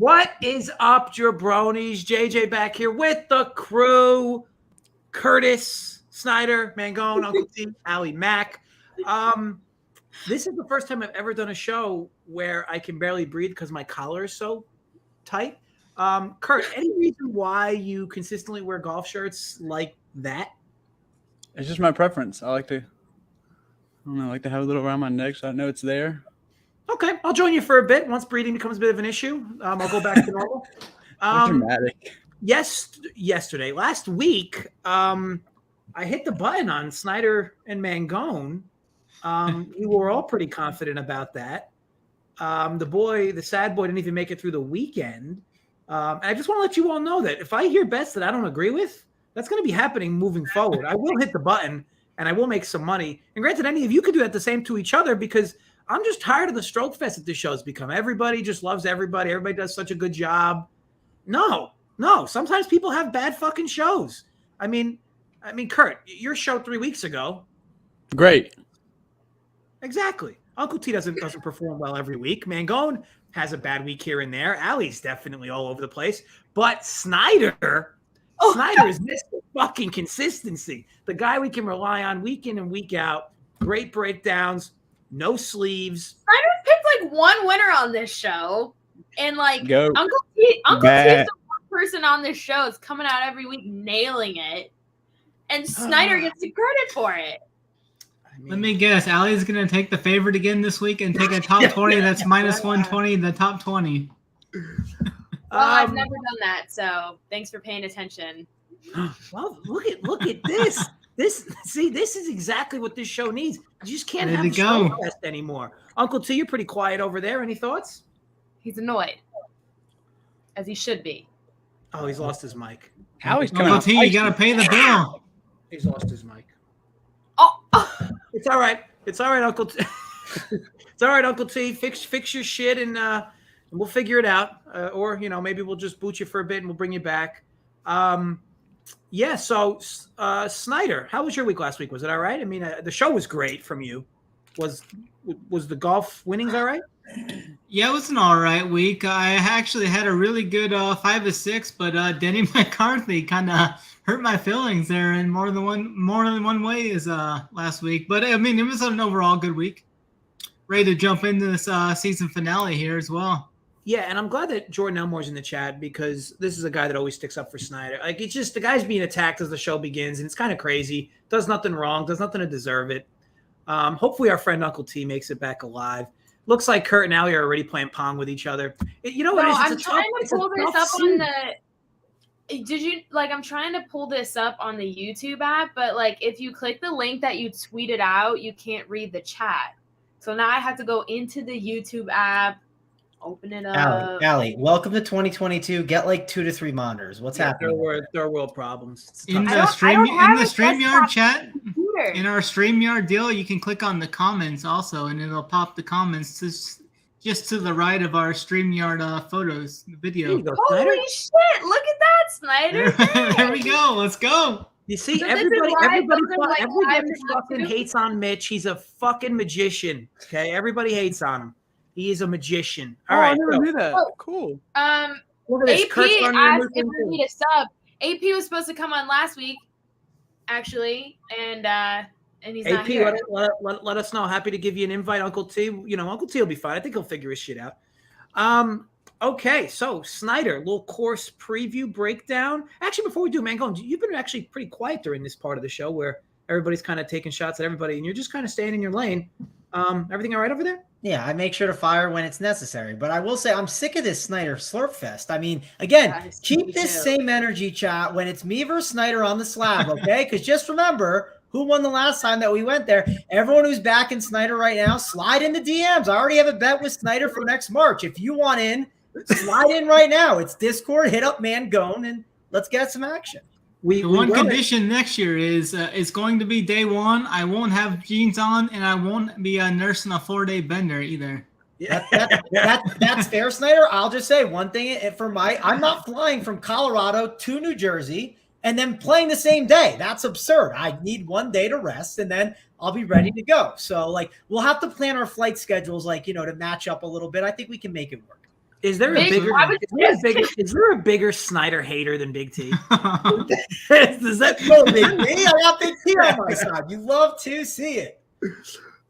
What is up, jabronis? JJ back here with the crew. Curtis, Snyder, Mangone, Uncle T, Allie, Mac. This is the first time I've ever done a show where I can barely breathe because my collar is so tight. Kurt, any reason why you consistently wear golf shirts like that? It's just my preference. I like to have a little around my neck so I know it's there. Okay, I'll join you for a bit. Once breathing becomes a bit of an issue, I'll go back to normal. Dramatic. Last week, I hit the button on Snyder and Mangone. We were all pretty confident about that. The sad boy, didn't even make it through the weekend. And I just want to let you all know that if I hear bets that I don't agree with, that's going to be happening moving forward. I will hit the button and I will make some money. And granted, any of you could do that the same to each other because I'm just tired of the stroke fest that this show's become. Everybody just loves everybody. Everybody does such a good job. No. Sometimes people have bad fucking shows. I mean, Kurt, your show 3 weeks ago. Great. Exactly. Uncle T doesn't perform well every week. Mangone has a bad week here and there. Allie's definitely all over the place. But Snyder is Mr. fucking consistency. The guy we can rely on week in and week out. Great breakdowns. No sleeves. Snyder picked like one winner on this show. And like Go. Uncle T is the one person on this show that's coming out every week nailing it. And Snyder gets the credit for it. Let me guess. Allie's going to take the favorite again this week and take a top 20 that's minus 120 in the top 20. Well, I've never done that, so thanks for paying attention. Well, look at this. This is exactly what this show needs. You just can't have a show fest anymore. Uncle T, you're pretty quiet over there. Any thoughts? He's annoyed, as he should be. Oh, he's lost his mic. Uncle T, you got to pay the bill. He's lost his mic. Oh. It's all right. It's all right, Uncle T. It's all right, Uncle T. Fix your shit and we'll figure it out. Or maybe we'll just boot you for a bit and we'll bring you back. So Snyder, how was your week last week? Was it all right? I mean, the show was great from you. Was the golf winnings all right? Yeah, it was an all right week. I actually had a really good 5 of 6, but Denny McCarthy kind of hurt my feelings there in more than one way as last week. But I mean, it was an overall good week. Ready to jump into this season finale here as well. Yeah, and I'm glad that Jordan Elmore's in the chat because this is a guy that always sticks up for Snyder. Like, it's just the guy's being attacked as the show begins, and it's kind of crazy. Does nothing wrong, does nothing to deserve it. Hopefully our friend Uncle T makes it back alive. Looks like Kurt and Allie are already playing Pong with each other. You know what? I'm trying to pull this up on the. I'm trying to pull this up on the YouTube app, but like if you click the link that you tweeted out, you can't read the chat. So now I have to go into the YouTube app, open it up. Allie, welcome to 2022. Get like 2 to 3 monitors. What's happening? There are real problems. In the StreamYard chat, in our StreamYard deal, you can click on the comments also, and it'll pop the comments just to the right of our StreamYard photos, video. Holy shit! Look at that, Snyder. There we go. Let's go. You see, So everybody live fucking hates on Mitch. He's a fucking magician. Okay, everybody hates on him. He is a magician. All right, I never knew that. Cool. Look at this. AP asked if we need a sub. AP was supposed to come on last week, actually, and he's not here. Let us know. Happy to give you an invite, Uncle T. Uncle T will be fine. I think he'll figure his shit out. Okay, so Snyder, little course preview breakdown. Actually, before we do, Mangone, you've been actually pretty quiet during this part of the show where everybody's kind of taking shots at everybody, and you're just kind of staying in your lane. Everything all right over there? Yeah, I make sure to fire when it's necessary. But I will say I'm sick of this Snyder slurp fest. I mean, again, keep this same energy, chat, when it's me versus Snyder on the slab, okay? Because just remember who won the last time that we went there. Everyone who's back in Snyder right now, slide in the DMs. I already have a bet with Snyder for next March. If you want in, slide in right now. It's Discord, hit up Mangone, and let's get some action. The one condition next year is it's going to be day one. I won't have jeans on, and I won't be nursing a 4-day bender either. Yeah, that's fair, Snyder. I'll just say one thing I'm not flying from Colorado to New Jersey and then playing the same day. That's absurd. I need 1 day to rest, and then I'll be ready to go. So, we'll have to plan our flight schedules, to match up a little bit. I think we can make it work. Is there is there a bigger Snyder hater than Big T? Does that No, Big T? I got Big T on my side. You love to see it.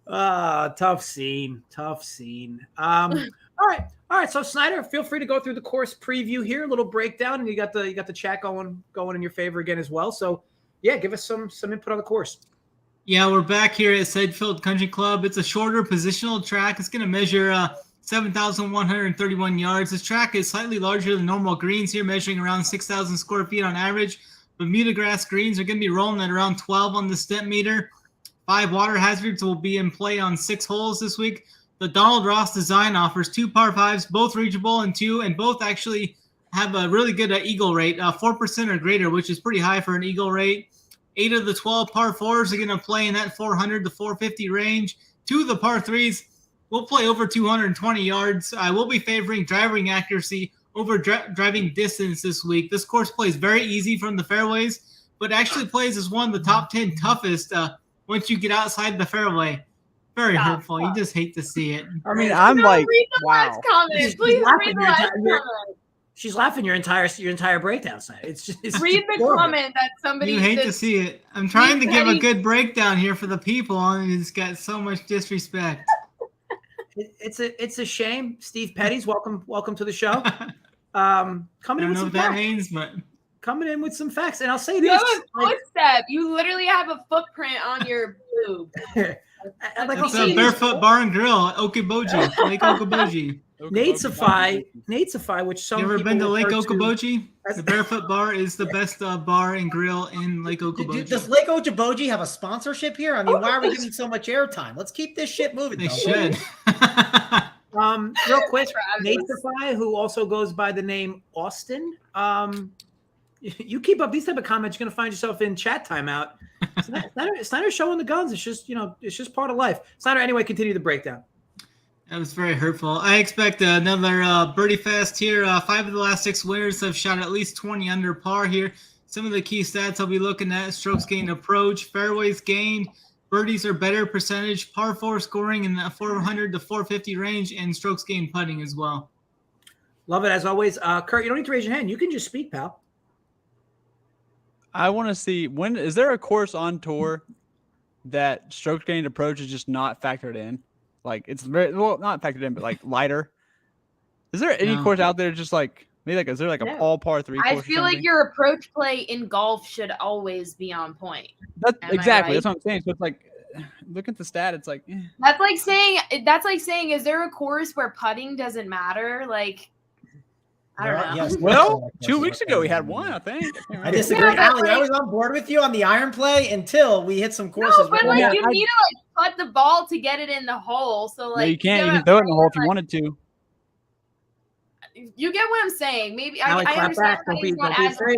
Tough scene. All right. So Snyder, feel free to go through the course preview here, a little breakdown, and you got the chat going in your favor again as well. So yeah, give us some input on the course. Yeah, we're back here at Sedgefield Country Club. It's a shorter positional track. It's going to measure 7,131 yards. This track is slightly larger than normal greens here, measuring around 6,000 square feet on average. Bermuda grass greens are going to be rolling at around 12 on the stent meter. 5 water hazards will be in play on 6 holes this week. The Donald Ross design offers 2 par 5s, both reachable and both actually have a really good eagle rate, 4% or greater, which is pretty high for an eagle rate. 8 of the 12 par 4s are going to play in that 400 to 450 range. 2 of the par 3s will play over 220 yards. I will be favoring driving accuracy over driving distance this week. This course plays very easy from the fairways, but actually plays as one of the top 10 toughest once you get outside the fairway. Very hurtful. You just hate to see it. I mean, I'm like, wow. Comment. Please read the last comment. She's laughing your entire breakdown side. It's read the comment that somebody. You hate to see it. I'm trying to give a good breakdown here for the people, and it's got so much disrespect. It's a shame. Steve Petty's welcome to the show. Coming I don't know what that means, but coming in with some facts, and I'll say You this: have a footstep. You literally have a footprint on your boob. It's a barefoot bar and grill, Okoboji, Lake Okoboji. Nate Safai, which some you ever people been to Lake refer Okoboji? The Barefoot Bar is the best bar and grill in Lake Okoboji. Does Lake Okoboji have a sponsorship here? I mean, why are we giving so much airtime? Let's keep this shit moving. They should. Real quick, Nate Safai, who also goes by the name Austin. You keep up these type of comments, you're gonna find yourself in chat timeout. Snyder's showing the guns. It's just part of life. Snyder, anyway, continue the breakdown. That was very hurtful. I expect another birdie fest here. 5 of the last 6 winners have shot at least 20 under par here. Some of the key stats I'll be looking at: strokes gained approach, fairways gained, birdies are better percentage, par 4 scoring in the 400 to 450 range, and strokes gained putting as well. Love it as always. Kurt, you don't need to raise your hand. You can just speak, pal. I want to see, when is there a course on tour that strokes gained approach is just not factored in? Like, it's very not factored in, but like lighter. Is there any course out there just like maybe like, is there like a all par 3 course? I feel like your approach play in golf should always be on point. That's exactly. Right? That's what I'm saying. So it's like, look at the stat. It's like that's like saying, is there a course where putting doesn't matter? Like, I don't know. Yes, well, 2 weeks ago we had one, I think. I disagree. Allie, I was on board with you on the iron play until we hit some courses. No, but like you need to like put the ball to get it in the hole. So like you can't. You can throw it in the hole if you wanted to. You get what I'm saying? Maybe Allie, I understand. Don't be afraid.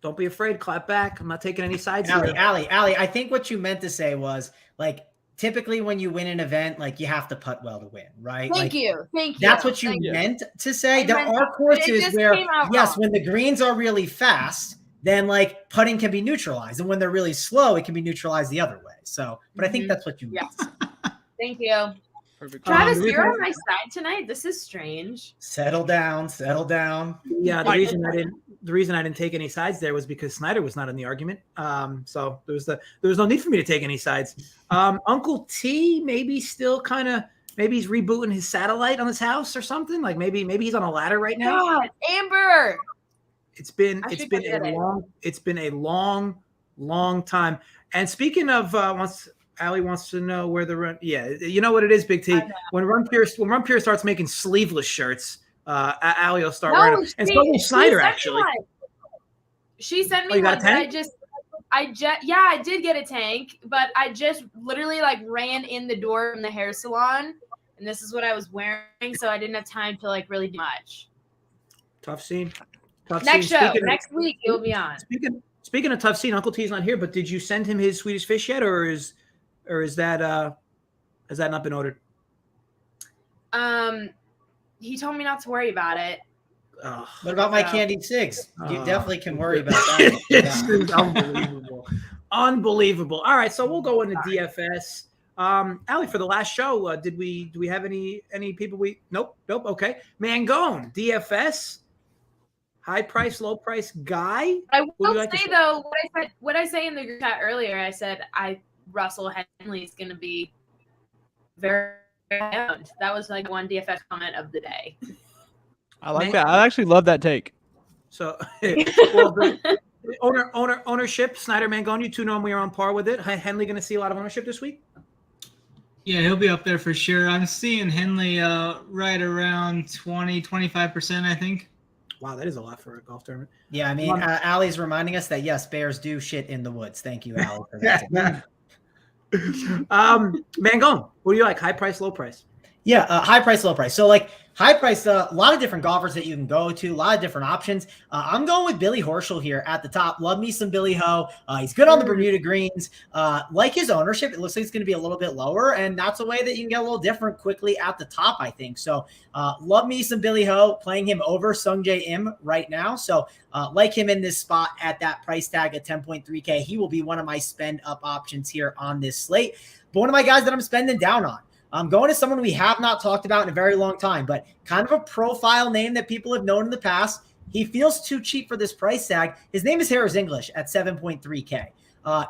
Don't be afraid. Clap back. I'm not taking any sides. Allie, I think what you meant to say was like, typically when you win an event, like you have to putt well to win, right? Thank you. That's what you meant to say. There are courses where, yes, when the greens are really fast, then like putting can be neutralized. And when they're really slow, it can be neutralized the other way. So, but I think that's what you meant. Thank you. Perfect. Travis, you're on my side tonight. This is strange. Settle down. Yeah, the reason I didn't take any sides there was because Snyder was not in the argument. So there was no need for me to take any sides. Uncle T maybe still maybe he's rebooting his satellite on his house or something. Like maybe he's on a ladder right now. God, Amber. It's been a long time. And speaking of Allie wants to know where the run. Yeah, you know what it is, Big T. When Run Pure starts making sleeveless shirts, Allie will start wearing them. And so will Snyder, actually. She sent me one. I did get a tank, but I just literally like ran in the door from the hair salon, and this is what I was wearing, so I didn't have time to like really do much. Tough scene. Next week you'll be on. Speaking of tough scene, Uncle T's not here, but did you send him his Swedish fish yet, or is that has that not been ordered? He told me not to worry about it. What about my candied cigs? You definitely can worry about that. Unbelievable. All right, so we'll go into DFS. Allie, for the last show, do we have any people nope. Okay. Mangone, DFS, high price, low price guy. I will say though, what I say in the group chat earlier, I said Russell Henley is going to be very owned. That was like one DFS comment of the day. I like that. I actually love that take. So, well, the ownership, Snyder, Mangone, you two know we are on par with it. Henley going to see a lot of ownership this week? Yeah, he'll be up there for sure. I'm seeing Henley right around 20-25%, I think. Wow, that is a lot for a golf tournament. Yeah, I mean, Allie's reminding us that, yes, bears do shit in the woods. Thank you, Allie, for that. Mangone, what do you like? High price, low price? Yeah, high price, low price. So like high price, a lot of different golfers that you can go to, a lot of different options. I'm going with Billy Horschel here at the top. Love me some Billy Ho. He's good on the Bermuda greens. Like his ownership, it looks like it's going to be a little bit lower, and that's a way that you can get a little different quickly at the top, I think. So love me some Billy Ho, playing him over Sungjae Im right now. So like him in this spot at that price tag at 10.3K. He will be one of my spend up options here on this slate. But one of my guys that I'm spending down on, I'm going to someone we have not talked about in a very long time, but kind of a profile name that people have known in the past. He feels too cheap for this price tag. His name is Harris English at 7.3K.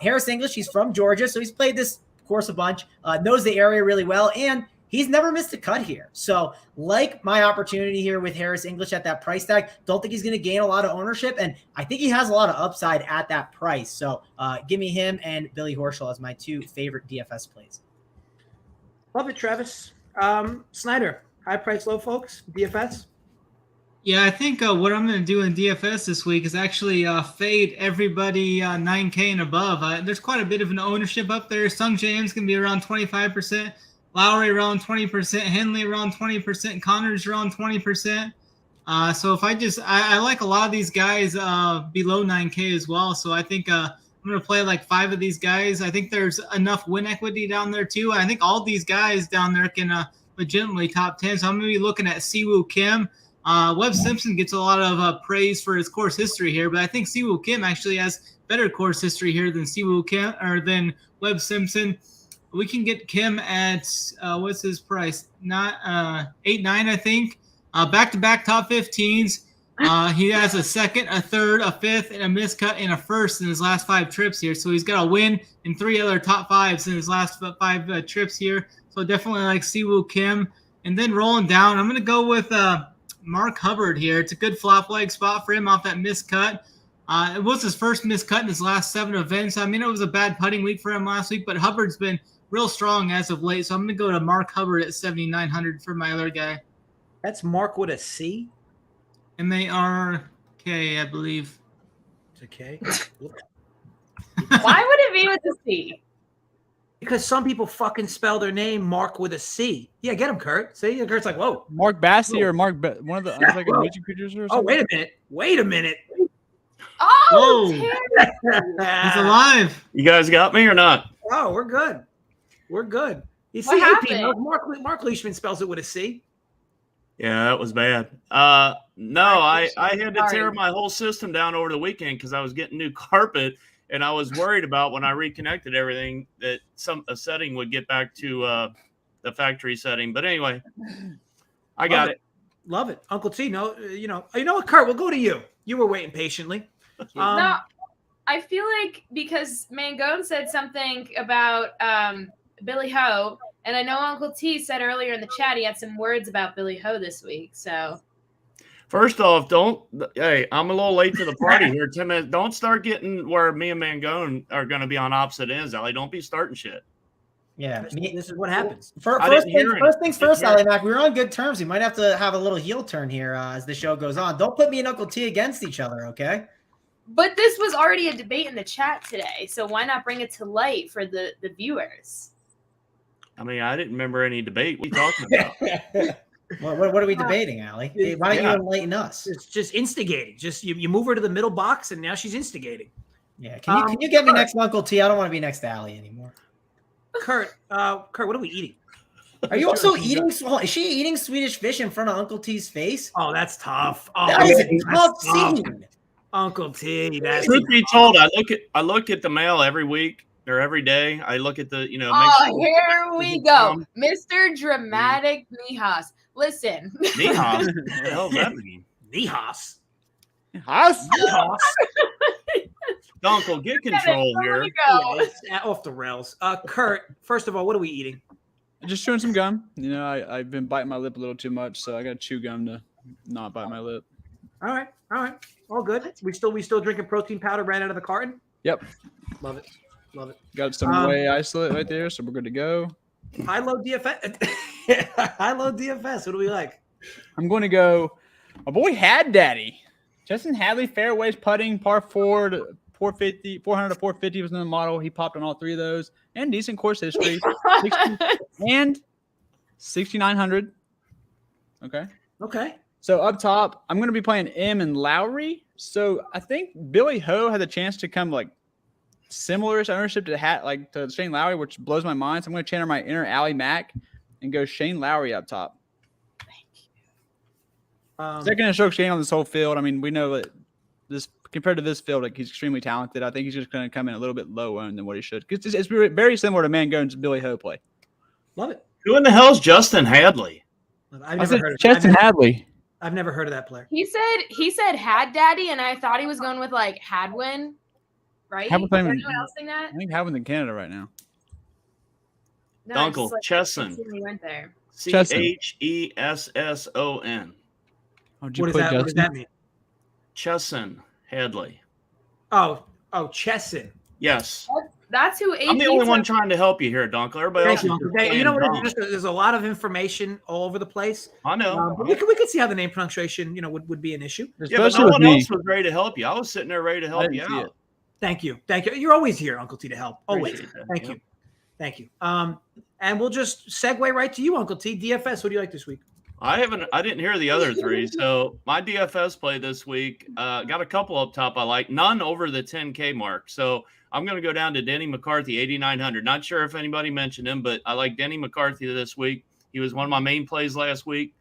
Harris English, he's from Georgia, so he's played this course a bunch, knows the area really well, and he's never missed a cut here. So like my opportunity here with Harris English at that price tag, don't think he's going to gain a lot of ownership, and I think he has a lot of upside at that price. So give me him and Billy Horschel as my two favorite DFS plays. Love it, Travis. Snyder, high price, low folks, DFS? Yeah, I think what I'm going to do in DFS this week is actually fade everybody 9K and above. There's quite a bit of an ownership up there. Sungjae Im's going to be around 25%. Lowry around 20%. Henley around 20%. Connors around 20%. So if I like a lot of these guys below 9K as well. So I think I'm going to play like 5 of these guys. I think there's enough win equity down there too. I think all these guys down there can legitimately top 10. So I'm going to be looking at Siwoo Kim. Webb Simpson gets a lot of praise for his course history here, but I think Siwoo Kim actually has better course history here than Siwoo Kim or than Webb Simpson. We can get Kim at what's his price? Not 8-9, I think. Back-to-back top 15s. He has a second, a third, a fifth, and a miscut and a first in his last 5 trips here. So he's got a win and 3 other top 5s in his last 5 trips here. So definitely like Siwoo Kim. And then rolling down, I'm going to go with Mark Hubbard here. It's a good flop leg spot for him off that miscut. It was his first miscut in his last 7 events. I mean, it was a bad putting week for him last week, but Hubbard's been real strong as of late. So I'm going to go to Mark Hubbard at 7,900 for my other guy. That's Mark with a C? M-A-R-K, I believe. It's okay. Why would it be with a C? Because some people fucking spell their name Mark with a C. Yeah, get him, Kurt. See, Kurt's like, whoa. Mark Bassey or one of the like a music producer or something? Oh, wait a minute. Oh, he's alive. You guys got me or not? Oh, we're good. You What see, happened? Mark Leishman spells it with a C. Yeah, that was bad. No, I had to tear Sorry. my whole system down over the weekend because I was getting new carpet, and I was worried about when I reconnected everything that a setting would get back to the factory setting. But anyway, I got it. Love it, Uncle T. No, you know what, Kurt? We'll go to you. You were waiting patiently. No, I feel like because Mangone said something about Billy Ho, and I know Uncle T said earlier in the chat he had some words about Billy Ho this week. So First off, hey, I'm a little late to the party here. 10 minutes. Don't start getting where me and Mangone are going to be on opposite ends, Allie. Don't be starting shit. Yeah, This is what happens. First things first, Allie Mac. We were on good terms. We might have to have a little heel turn here as the show goes on. Don't put me and Uncle T against each other, okay? But this was already a debate in the chat today, so why not bring it to light for the viewers? I mean, I didn't remember any debate. What are you talking about? What are we debating, Allie? Hey, why don't you enlighten us? It's just instigating. Just you move her to the middle box, and now she's instigating. Yeah, can you get me next to Uncle T? I don't want to be next to Allie anymore. Kurt, what are we eating? Are you also eating? Is she eating Swedish fish in front of Uncle T's face? Oh, that's tough. Oh, That is a that's tough scene. Uncle T. That's Truth be told, I look at the mail every week or every day. I look at the, make Oh, sure here we go. Mr. Dramatic Mijas. Listen. Mijas. What the hell does that mean? Nihas. House? Nihas. Uncle, get control here. Yeah, it's off the rails. Kurt, first of all, what are we eating? Just chewing some gum. I've been biting my lip a little too much, so I got to chew gum to not bite my lip. All right. All good. We still drinking protein powder right out of the carton? Yep. Love it. Got some whey isolate right there, so we're good to go. High-low DFS. High-low DFS. What do we like? I'm going to go. My boy Daddy. Justin Hadley, fairways putting, par 4 to 450, 400 to 450 was in the model. He popped on all three of those, and decent course history. 6,900. Okay. So up top, I'm going to be playing M and Lowry. So I think Billy Ho had the chance to come similar ownership to Shane Lowry, which blows my mind. So I'm going to channel my inner Allie Mack and go Shane Lowry up top. Second in strokes gained on this whole field. I mean, we know that this compared to this field, he's extremely talented. I think he's just going to come in a little bit low owned than what he should. It's very similar to Mangone's Billy Ho play. Love it. Who in the hell's Justin Hadley? I've never heard of Justin Hadley. I've never heard of that player. He said Had Daddy, and I thought he was going with Hadwin, right? Hadwin, Is anyone else think that? I think Hadwin's in Canada right now. No, Uncle Chesson. He went there. Chesson. What What does that mean? Chesson Hadley. Oh, Chesson. Yes. That's who. I'm the only one trying to help you here, Dunkel. Everybody else is You know what? There's a lot of information all over the place. I know. But we could see how the name pronunciation, would be an issue. Yeah, but no one else was ready to help you. I was sitting there ready to help you out. Thank you. You're always here, Uncle T, to help. Always. Thank you. And we'll just segue right to you, Uncle T. DFS. What do you like this week? I didn't hear the other three. So my DFS play this week got a couple up top I like. None over the 10K mark. So I'm going to go down to Denny McCarthy, 8,900. Not sure if anybody mentioned him, but I like Denny McCarthy this week. He was one of my main plays last week.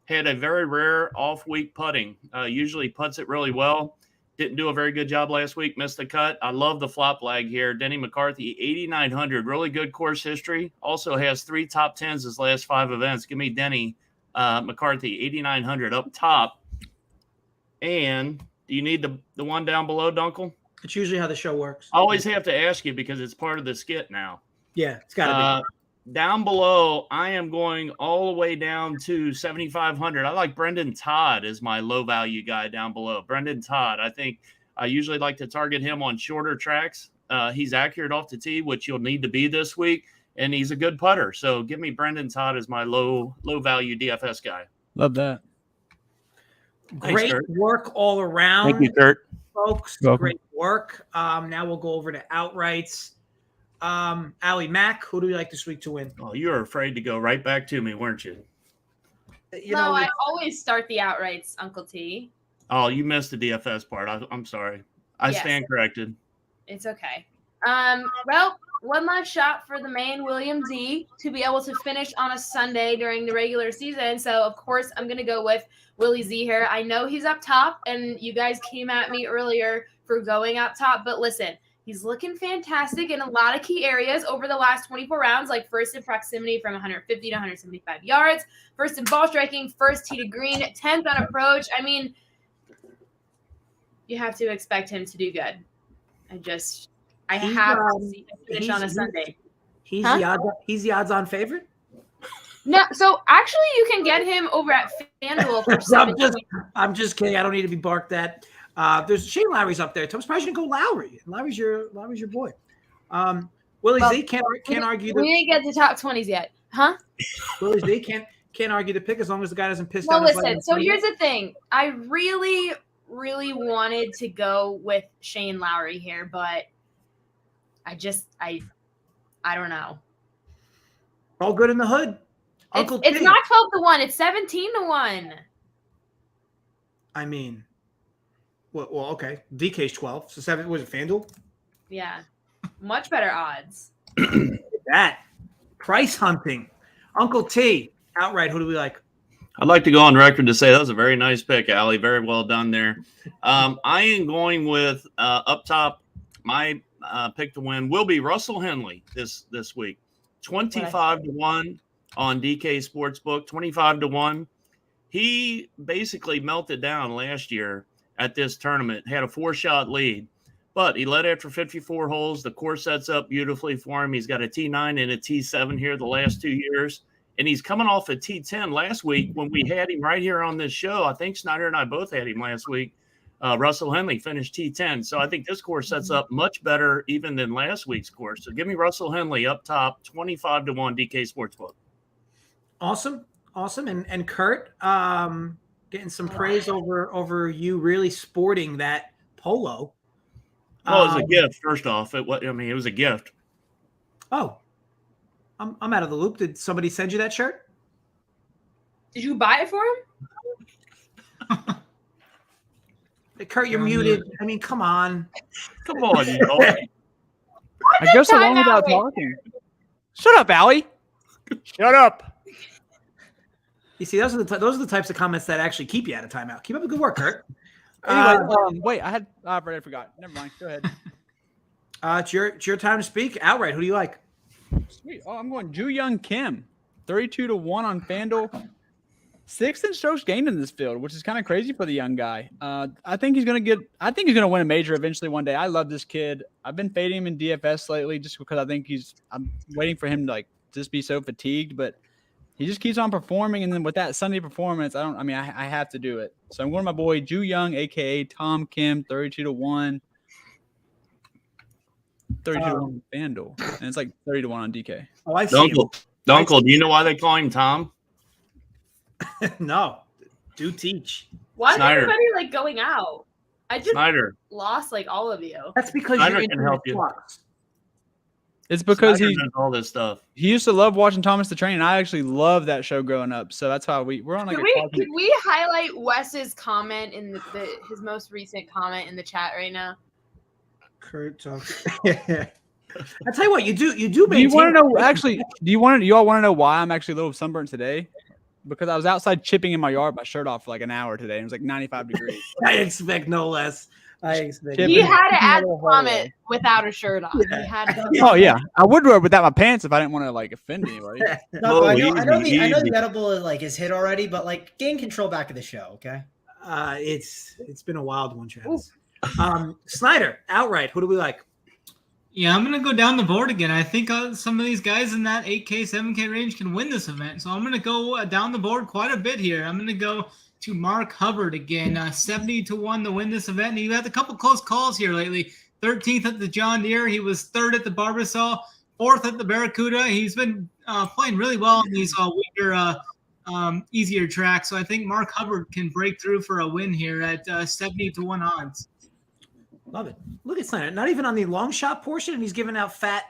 Had a very rare off-week putting. Usually puts it really well. Didn't do a very good job last week. Missed the cut. I love the flop lag here. Denny McCarthy, 8,900. Really good course history. Also has 3 top 10s his last 5 events. Give me Denny McCarthy, 8,900 up top. And do you need the one down below, Dunkel? It's usually how the show works. I always have to ask you because it's part of the skit now. Yeah, it's got to be. Down below, I am going all the way down to 7,500. I like Brendan Todd as my low-value guy down below. Brendan Todd, I think I usually like to target him on shorter tracks. He's accurate off the tee, which you'll need to be this week, and he's a good putter. So give me Brendan Todd as my low-value DFS guy. Love that. Great work all around. Thank you, Kurt. Folks. Great work. Now we'll go over to outrights. Allie Mack, who do we like this week to win? Oh, you were afraid to go right back to me, weren't you? I always start the outrights, Uncle T. Oh, you missed the DFS part. I'm sorry. I stand corrected. It's okay. Well, one last shot for the main William Z to be able to finish on a Sunday during the regular season. So, of course, I'm going to go with Willie Z here. I know he's up top, and you guys came at me earlier for going up top, but listen, he's looking fantastic in a lot of key areas over the last 24 rounds, like first in proximity from 150 to 175 yards, first in ball striking, first tee to green, 10th on approach. I mean, you have to expect him to do good. I have to see him finish on a Sunday. He's the odds-on favorite? No, so actually you can get him over at FanDuel for 17. I'm just kidding. I don't need to be barked at. There's Shane Lowry's up there. I'm surprised you didn't go Lowry. Lowry's your boy. Willie Z can't argue. We didn't get to top 20s yet, huh? Willie Z can't argue the pick as long as the guy doesn't piss. No, listen. So here's the thing. I really, really wanted to go with Shane Lowry here, but I don't know. All good in the hood. It's not 12-1. It's 17-1. I mean. Well, okay. DK's 12. So 7 was it FanDuel? Yeah. Much better odds. That price hunting. Uncle T, outright, who do we like? I'd like to go on record to say that was a very nice pick, Allie. Very well done there. I am going with up top. My pick to win will be Russell Henley this week. 25-1 on DK Sportsbook. 25-1. He basically melted down last year at this tournament. Had a 4-shot lead, but he led after 54 holes. The course sets up beautifully for him. He's got a T9 and a T7 here the last 2 years. And he's coming off a T10 last week when we had him right here on this show. I think Snyder and I both had him last week. Russell Henley finished T10. So I think this course sets up much better even than last week's course. So give me Russell Henley up top, 25-1 DK Sportsbook. Awesome. And Kurt, getting some praise over you really sporting that polo. Well, it was a gift, first off. It was a gift. Oh. I'm out of the loop. Did somebody send you that shirt? Did you buy it for him? Hey, Kurt, you're muted. I mean, come on. Come on, you know. I guess so long without talking. Shut up, Allie. Shut up. You see, those are the types of comments that actually keep you out of timeout. Keep up the good work, Kurt. Anyway, wait, I forgot. Never mind. Go ahead. It's your time to speak. Outright, who do you like? Sweet. Oh, I'm going Ju Young Kim, 32-1 on FanDuel. 6th in strokes gained in this field, which is kind of crazy for the young guy. I think he's gonna win a major eventually one day. I love this kid. I've been fading him in DFS lately just because I think I'm waiting for him to like just be so fatigued, but he just keeps on performing. And then with that Sunday performance, I have to do it. So I'm going to my boy Ju Young, aka Tom Kim, 32-1. 32-1 on FanDuel, and it's like 30-1 on DK. Oh, I see. Dunkel, do you know why they call him Tom? No, do teach. Why is Snyder. everybody like going out? I just Snyder. lost like all of you. That's because Snyder you're can help you. flux. It's because Snyder he does all this stuff. used to love watching Thomas the Train, and I actually love that show growing up. So that's why we're on like Could we highlight Wes's comment in his most recent comment in the chat right now? Kurt talks. I tell you what, you do. Do you want to know? Actually, do you all want to know why I'm actually a little sunburnt today? Because I was outside chipping in my yard, my shirt off for like an hour today, and it was like 95 degrees. I expect no less. He had to add the comment without a shirt on. Yeah. He had to. Oh yeah, I would wear it without my pants if I didn't want to like offend anybody. No, but I know easy. the edible is hit already, but like gain control back of the show, okay? It's been a wild one, Travis. Snyder, outright. Who do we like? Yeah, I'm going to go down the board again. I think some of these guys in that 8K, 7K range can win this event. So I'm going to go down the board quite a bit here. I'm going to go to Mark Hubbard again, 70-1 to win this event. And he had a couple close calls here lately. 13th at the John Deere. He was 3rd at the Barbasol, 4th at the Barracuda. He's been playing really well on these weaker, easier tracks. So I think Mark Hubbard can break through for a win here at 70-1 odds. Love it. Look at Snyder. Not even on the long shot portion, and he's giving out fat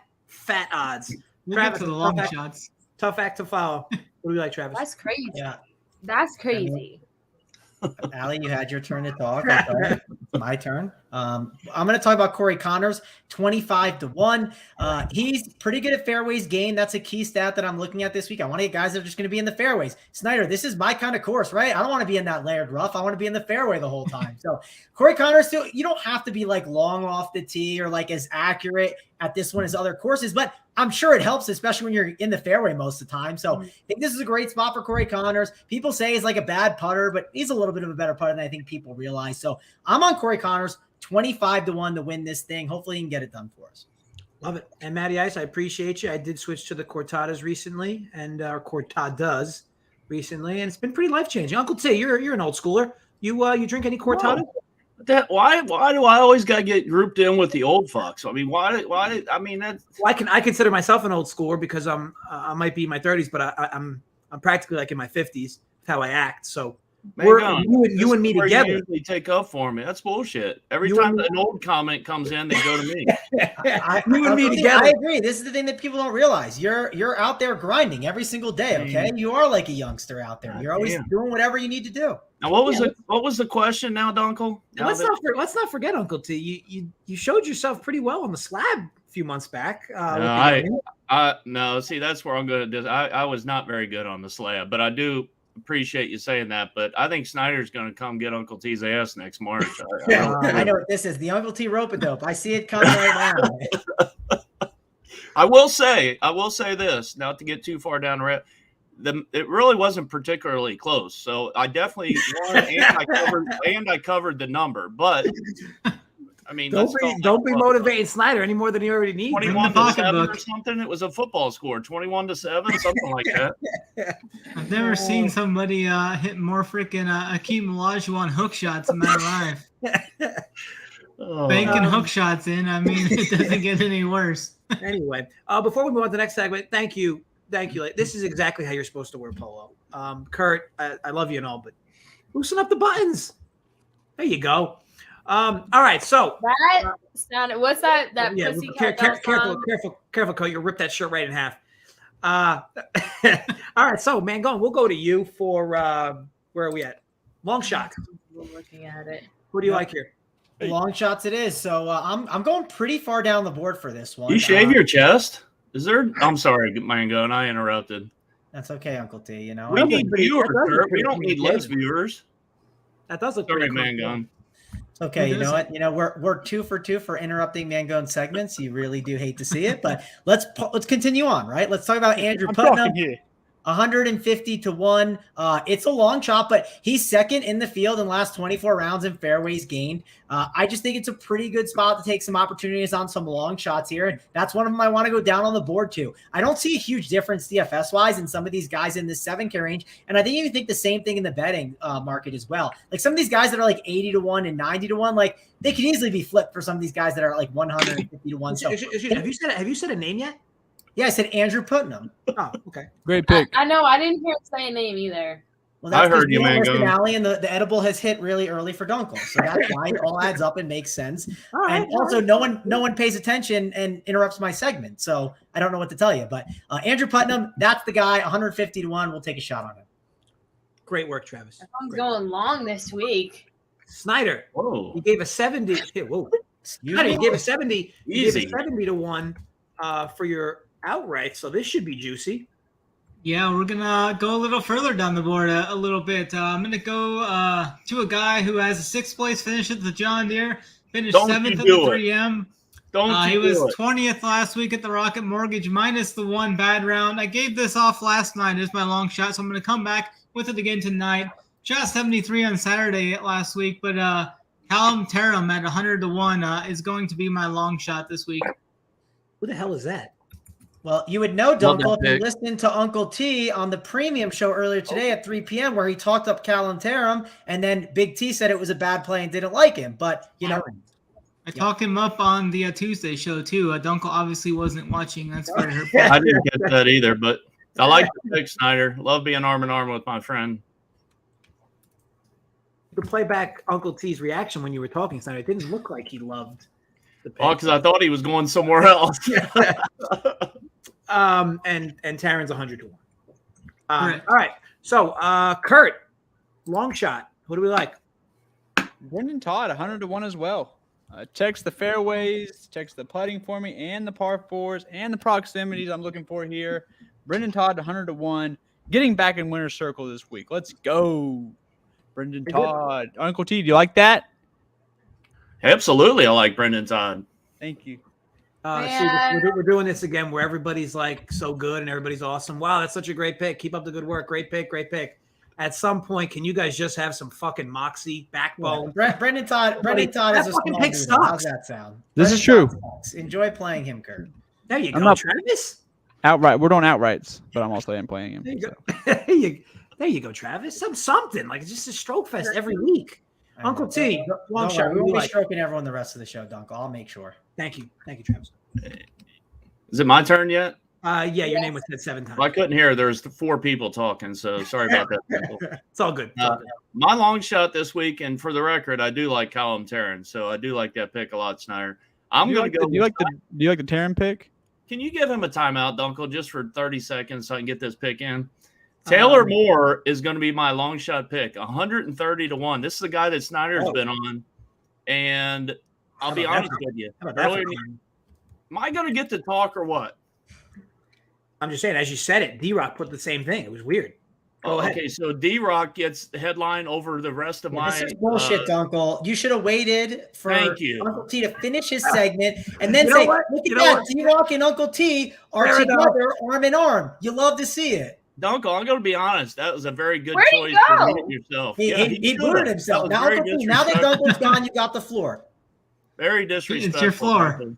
odds. We'll get to the long shots. Tough act to follow. What do you like, Travis? That's crazy. Yeah. That's crazy. Allie, you had your turn to talk. Okay. My turn. I'm going to talk about Corey Connors, 25-1. He's pretty good at fairways gained. That's a key stat that I'm looking at this week. I want to get guys that are just going to be in the fairways. Snyder, this is my kind of course, right? I don't want to be in that layered rough. I want to be in the fairway the whole time. So Corey Connors, you don't have to be like long off the tee or like as accurate at this one as other courses, but I'm sure it helps, especially when you're in the fairway most of the time. So I think this is a great spot for Corey Connors. People say he's like a bad putter, but he's a little bit of a better putter than I think people realize. So I'm on Corey Connors, 25-1 to win this thing. Hopefully he can get it done for us. Love it. And Matty Ice, I appreciate you. I did switch to the Cortadas recently, and our Cortadas recently, and it's been pretty life-changing. Uncle T, you're an old schooler. You drink any Cortadas? Why do I always gotta get grouped in with the old fucks? I mean, why? I mean, that's. Well, I consider myself an old schooler because I might be in my 30s, but I'm practically like in my 50s. That's how I act. So you and me together. You usually take up for me. That's bullshit. Every time an old comment comes in, they go to me. You and me together. I agree. This is the thing that people don't realize. You're out there grinding every single day. Okay, you are like a youngster out there. You're always doing whatever you need to do. Now, what was the question now, Dunkel? Let's not forget, Uncle T. You showed yourself pretty well on the slab a few months back. No, see, that's where I'm going to do. I was not very good on the slab, but I do appreciate you saying that, but I think Snyder's going to come get Uncle T's ass next March. I know what this is. The Uncle T rope-a-dope. I see it coming right now. I will say this, not to get too far down the road. It really wasn't particularly close, so I definitely won, and I covered the number. But I mean, don't be motivating Snyder any more than he already needs. 21-7 or something. It was a football score, 21-7, something like that. I've never seen somebody hit more freaking Akeem Olajuwon hook shots in my life. Banking hook shots in. I mean, it doesn't get any worse. Anyway, before we move on to the next segment, thank you. This is exactly how you're supposed to wear polo. Kurt, I love you and all, but loosen up the buttons. There you go. All right, so that sounded. What's that? That yeah, pussycat. Careful, Coat. You'll rip that shirt right in half. All right, so Mangone, we'll go to you for where are we at? Long shot. We're looking at it. What do you like here? Long shots it is. So I'm going pretty far down the board for this one. You shave your chest? Is there? I'm sorry, Mangone, I interrupted. That's okay, Uncle T. You know, We need viewers, Kurt. We don't need less viewers. That does look Sorry, pretty cool. Mangone. Okay, you know what? You know we're 2 for 2 for interrupting Mangone segments. You really do hate to see it, but let's continue on, right? Let's talk about Andrew Putnam. 150 to 1. It's a long shot, but he's second in the field in the last 24 rounds in fairways gained. I just think it's a pretty good spot to take some opportunities on some long shots here. And that's one of them I want to go down on the board too. I don't see a huge difference DFS wise in some of these guys in this 7K range. And I think you can think the same thing in the betting market as well. Like some of these guys that are like 80 to 1 and 90 to 1, like they can easily be flipped for some of these guys that are like 150 to 1. So have you said a name yet? Yeah, I said Andrew Putnam. Oh, okay. Great pick. I know. I didn't hear it say a name either. Well, that's I heard you, Mangone. Alley, and the edible has hit really early for Dunkel, so that's why it all adds up and makes sense. And also, no one pays attention and interrupts my segment, so I don't know what to tell you. But Andrew Putnam, that's the guy. 150 to 1. We'll take a shot on him. Great work, Travis. I'm going long this week. Snyder. Whoa. You gave a 70. Whoa. Snyder, you gave a 70. You gave a 70 to 1 for your outright, so this should be juicy. Yeah, we're gonna go a little further down the board a little bit. I'm gonna go to a guy who has a 6th place finish at the John Deere, finished 7th at the 3M. He was 20th last week at the Rocket Mortgage, minus the 1 bad round. I gave this off last night as my long shot, so I'm gonna come back with it again tonight. Shot 73 on Saturday last week, but Callum Terham at 100 to 1 is going to be my long shot this week. Who the hell is that? Well, you would know, Dunkel, if you listened to Uncle T on the premium show earlier today at 3 p.m. where he talked up Callum Terham, and then Big T said it was a bad play and didn't like him. But, you know. I talked him up on the Tuesday show, too. Dunkel obviously wasn't watching. That's where her I didn't get that either, but I like the pick, Snyder. Love being arm in arm with my friend. You could play back Uncle T's reaction when you were talking, Snyder. It didn't look like he loved the pick. Oh, because I thought he was going somewhere else. And Taryn's 100 to 1. All right. So, Kurt, long shot. Who do we like? Brendan Todd, 100 to 1 as well. Checks the fairways, checks the putting for me, and the par 4s, and the proximities I'm looking for here. Brendan Todd, 100 to 1. Getting back in winner's circle this week. Let's go. Brendan Todd. Uncle T, do you like that? Absolutely, I like Brendan Todd. Thank you. We're doing this again where everybody's like so good and everybody's awesome. Wow, that's such a great pick. Keep up the good work. Great pick. At some point, can you guys just have some fucking moxie, backbone? Brendan Todd is a small dude. How's that sound? This is true. Enjoy playing him, Kurt. There you go, Travis. Outright. We're doing outrights, but I'm also playing him. There you go. There you go, Travis. Something like it's just a stroke fest every week. Uncle T, long shot. We will be stroking everyone the rest of the show, Dunkel. I'll make sure. Thank you, Travis. Is it my turn yet? Yeah, your name was said 7 times. Well, I couldn't hear. There's 4 people talking, so sorry about that. It's all good. My long shot this week, and for the record, I do like Callum Tarrant, so I do like that pick a lot, Snyder. I'm going to go. Do you like the Tarrant pick? Can you give him a timeout, Dunkel, just for 30 seconds so I can get this pick in? Taylor Moore is going to be my long shot pick, 130 to 1. This is the guy that Snyder's been on, and I'll be honest with you. Am I going to get to talk or what? I'm just saying, as you said it, D-Rock put the same thing. It was weird. Go ahead. Okay, so D-Rock gets the headline over the rest of my. This is bullshit, Dunkel. You should have waited for Thank you. Uncle T to finish his segment and then You know say, what? look You at know that, what? D-Rock and Uncle T are Fair enough. together arm in arm. You love to see it. Dunkel, I'm going to be honest. That was a very good Where'd he choice to go? hit yourself. He should've. booted That himself. was Now, very Uncle T, now that disrespectful. Dunkel's gone, you got the floor. Very disrespectful. It's your floor. Dunkel.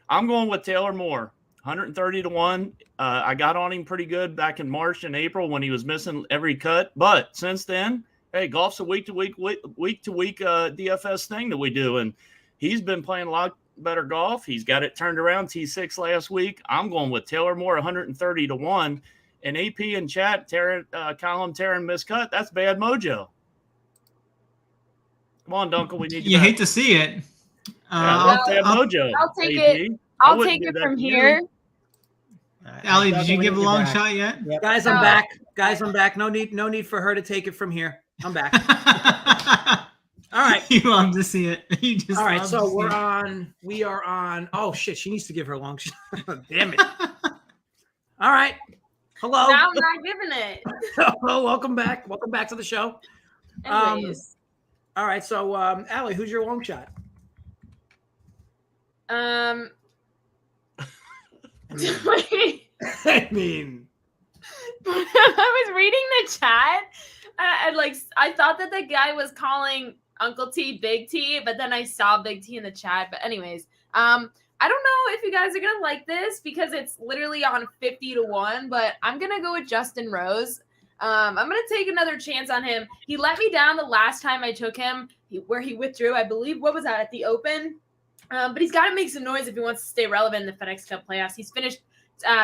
I'm going with Taylor Moore, 130 to 1. I got on him pretty good back in March and April when he was missing every cut. But since then, hey, golf's a week to week DFS thing that we do, and he's been playing a lot better golf. He's got it turned around. T6 last week. I'm going with Taylor Moore, 130 to 1. And AP in chat, column Taryn miscut. That's bad mojo. Come on, Dunkel. We need You back. hate to see it. That's bad mojo. I'll take AP. it. I I'll wouldn't take do it that from to you. here. Allie, did you Dunkel, give a we need long back. shot yet? Yep. Guys, I'm No. back. Guys, I'm back. No need for her to take it from here. I'm back. All right. You love to see it. You just All right. love So to see we're it. on. We are on. Oh shit! She needs to give her a long shot. Damn it. All right. Hello. Now I'm not giving it. Hello. Welcome back. Welcome back to the show. Anyways. All right. So, Allie, who's your long shot? I I mean, was reading the chat. I thought that the guy was calling Uncle T Big T, but then I saw Big T in the chat. But anyways, I don't know if you guys are gonna like this because it's literally on 50 to 1, but I'm gonna go with Justin Rose. I'm gonna take another chance on him. He let me down the last time I took him, where he withdrew. I believe what was that at the Open? But he's got to make some noise if he wants to stay relevant in the FedEx Cup playoffs. He's finished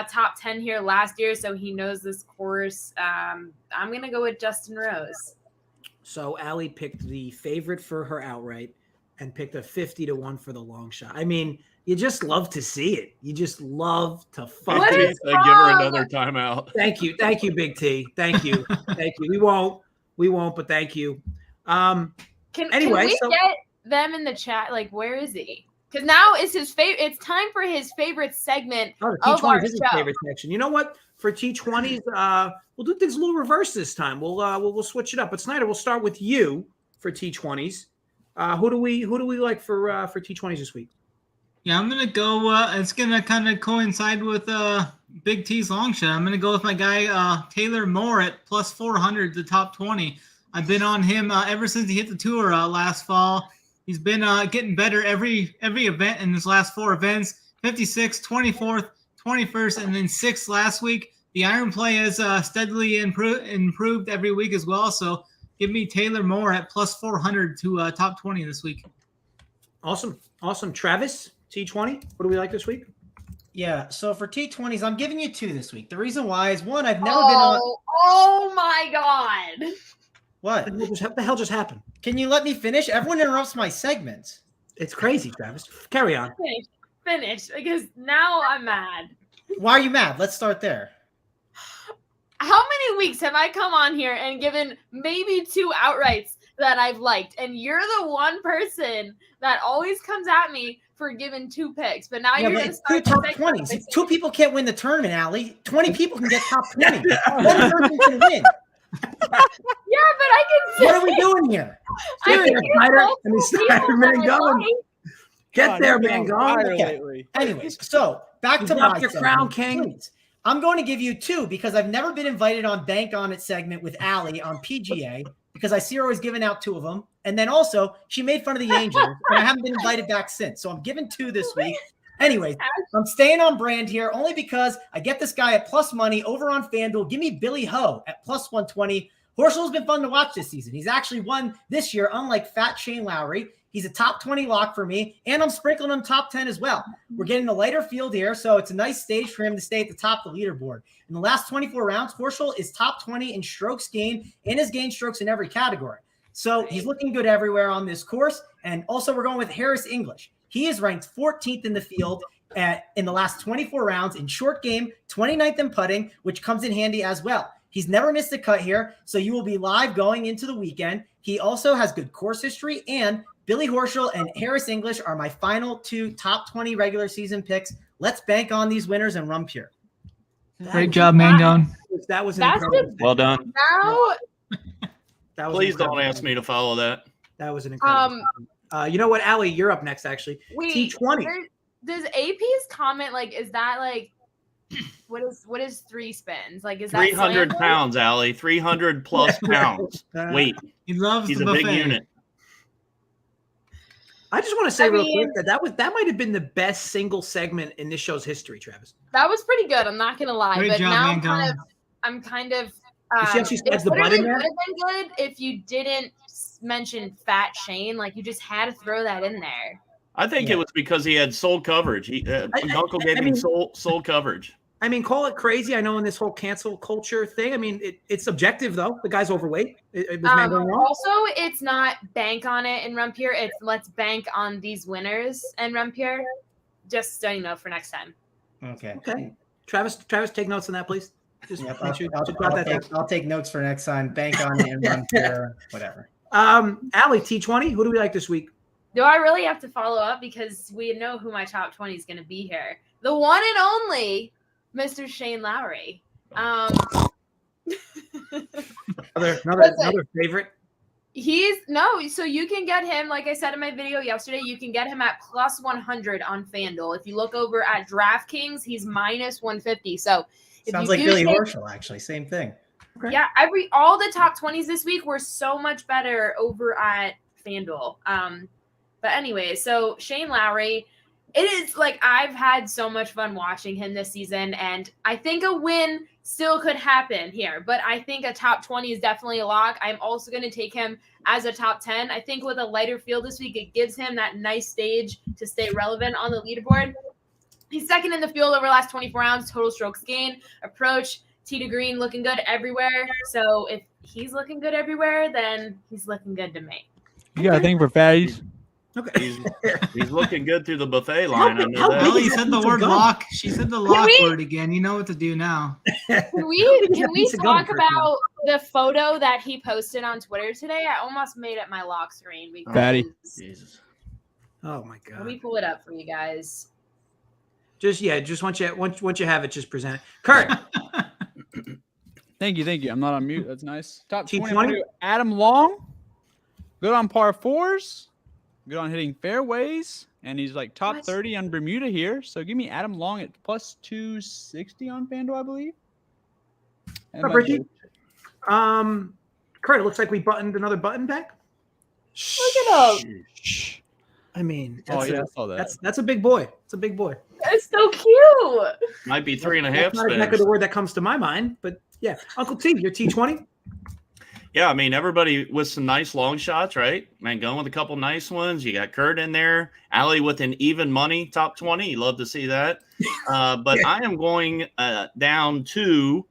top 10 here last year, so he knows this course. I'm going to go with Justin Rose. so Allie picked the favorite for her outright and picked a 50 to 1 for the long shot. I mean, you just love to see it. You just love to fuck What it. is Give her wrong? another timeout. Thank you, Big T. Thank you. We won't, but thank you. Can Anyway, we so- get them in the chat? Like, where is he? Because now it's his favorite. It's time for his favorite segment Oh, the of our T20s is his show. favorite section. You know what? For T20s, we'll do things a little reverse this time. We'll switch it up. But Snyder, we'll start with you for T20s. Who do we like for T20s this week? Yeah, I'm gonna go. It's gonna kind of coincide with Big T's long shot. I'm gonna go with my guy Taylor Moore at plus 400, the top 20. I've been on him ever since he hit the tour last fall. He's been getting better every event in his last 4 events: 56th, 24th, 21st, and then 6th last week. The iron play has steadily improved every week as well. So give me Taylor Moore at plus 400 to top 20 this week. Awesome. Travis, T20. What do we like this week? Yeah, so for T20s, I'm giving you 2 this week. The reason why is, one, I've never been on. Oh my God. What? What the hell just happened? Can you let me finish? Everyone interrupts my segments. It's crazy, Travis. Carry on. Finish, because now I'm mad. Why are you mad? Let's start there. How many weeks have I come on here and given maybe 2 outrights that I've liked? And you're the one person that always comes at me for giving 2 picks. But now Yeah, you're but going to it's start 2 top the segment 20s. by 2 people can't win the tournament, Allie. 20 people can get top 20. One person can win. Yeah, but I can say What are we doing here? I Get can there, get Snyder. multiple I mean, Snyder, people man, that I go. like. Get there, you've been man. on Go. fire Okay. lately. Anyways, so back You to dropped my your segment. crown, King. Please. I'm going to give you 2 because I've never been invited on Bank On It segment with Allie on PGA because I see her always giving out 2 of them. And then also, she made fun of the Angels, and I haven't been invited back since. So I'm giving 2 this week. Anyways, I'm staying on brand here only because I get this guy at plus money over on FanDuel. Give me Billy Ho at plus 120. Horschel's been fun to watch this season. He's actually won this year, unlike Fat Shane Lowry. He's a top 20 lock for me, and I'm sprinkling him top 10 as well. We're getting a lighter field here, so it's a nice stage for him to stay at the top of the leaderboard. In the last 24 rounds, Horschel is top 20 in strokes gained and has gained strokes in every category. So he's looking good everywhere on this course. And also we're going with Harris English. He is ranked 14th in the field in the last 24 rounds in short game, 29th in putting, which comes in handy as well. He's never missed a cut here, so you will be live going into the weekend. He also has good course history, and Billy Horschel and Harris English are my final 2 top 20 regular season picks. Let's bank on these winners and run pure. Great job, Mangone. That was That's incredible. Well done. Now, That was Please incredible. don't ask me to follow that. That was an incredible. You know what, Allie? You're up next, actually. wait, T20. does AP's comment like is that like what is 3 spins? Like is that 300 slam? pounds, Allie. 300 plus pounds. Wait, He loves he's the a buffet. big unit. I just want to say I real mean- quick that might have been the best single segment in this show's history, Travis. That was pretty good. I'm not gonna lie, Great but job, now Mangone. I'm kind of. You see how she slides the it butt in would there? have been good if you didn't mention Fat Shane. Like you just had to throw that in there. I think Yeah. it was because he had soul coverage. Uncle gave him soul coverage. I mean, call it crazy. I know in this whole cancel culture thing. I mean, it's subjective though. The guy's overweight. It was Mangone wrong? Also, it's not bank on it in Rumpier. It's let's bank on these winners in Rumpier. Just so you know for next time. Okay. Okay, Travis, take notes on that, please. Just Yep, make sure you jot that down. I'll take notes for next time. Bank on it and run here, whatever. Allie, T20. Who do we like this week? Do I really have to follow up because we know who my top 20 is going to be here? The one and only Mr. Shane Lowry. Another favorite. So you can get him, like I said in my video yesterday, you can get him at plus 100 on FanDuel. If you look over at DraftKings, he's minus 150. So if Sounds you like do Billy take- Horschel, actually. Same thing. Okay. Yeah, all the top 20s this week were so much better over at FanDuel. But anyway, so Shane Lowry, it is like I've had so much fun watching him this season, and I think a win still could happen here, but I think a top 20 is definitely a lock. I'm also going to take him as a top 10. I think with a lighter field this week, it gives him that nice stage to stay relevant on the leaderboard. He's second in the field over the last 24 rounds, total strokes gained, approach, tee to green, looking good everywhere. So if he's looking good everywhere, then he's looking good to me. You got a thing for fatties? Okay. He's looking good through the buffet line. I know how that. big Ellie is said that the piece of word gum? lock. She said the lock we- word again. You know what to do now. Can we piece of gum talk for about the photo that he posted on Twitter today? I almost made it my lock screen because Fatty. Jesus. Oh my let me god. pull it up for you guys. Just once you have it, just present it. Kurt. Thank you. I'm not on mute. That's nice. Top T20? 20. Adam Long. Good on par fours. Good on hitting fairways. And he's like top What? 30 on Bermuda here. So give me Adam Long at plus 260 on FanDuel, I believe. And What's up, Richie? Kurt, it looks like we buttoned another button back. Look at him. Shh. I mean, Oh, yeah, I saw that. that's a big boy. It's a big boy. It's so cute. Might be 3.5 That's not exactly spins. the word that comes to my mind, but yeah. Uncle T, your T20. Yeah, I mean, everybody with some nice long shots, right? Man, going with a couple nice ones. You got Kurt in there. Allie with an even money top 20. You love to see that. But I am going down to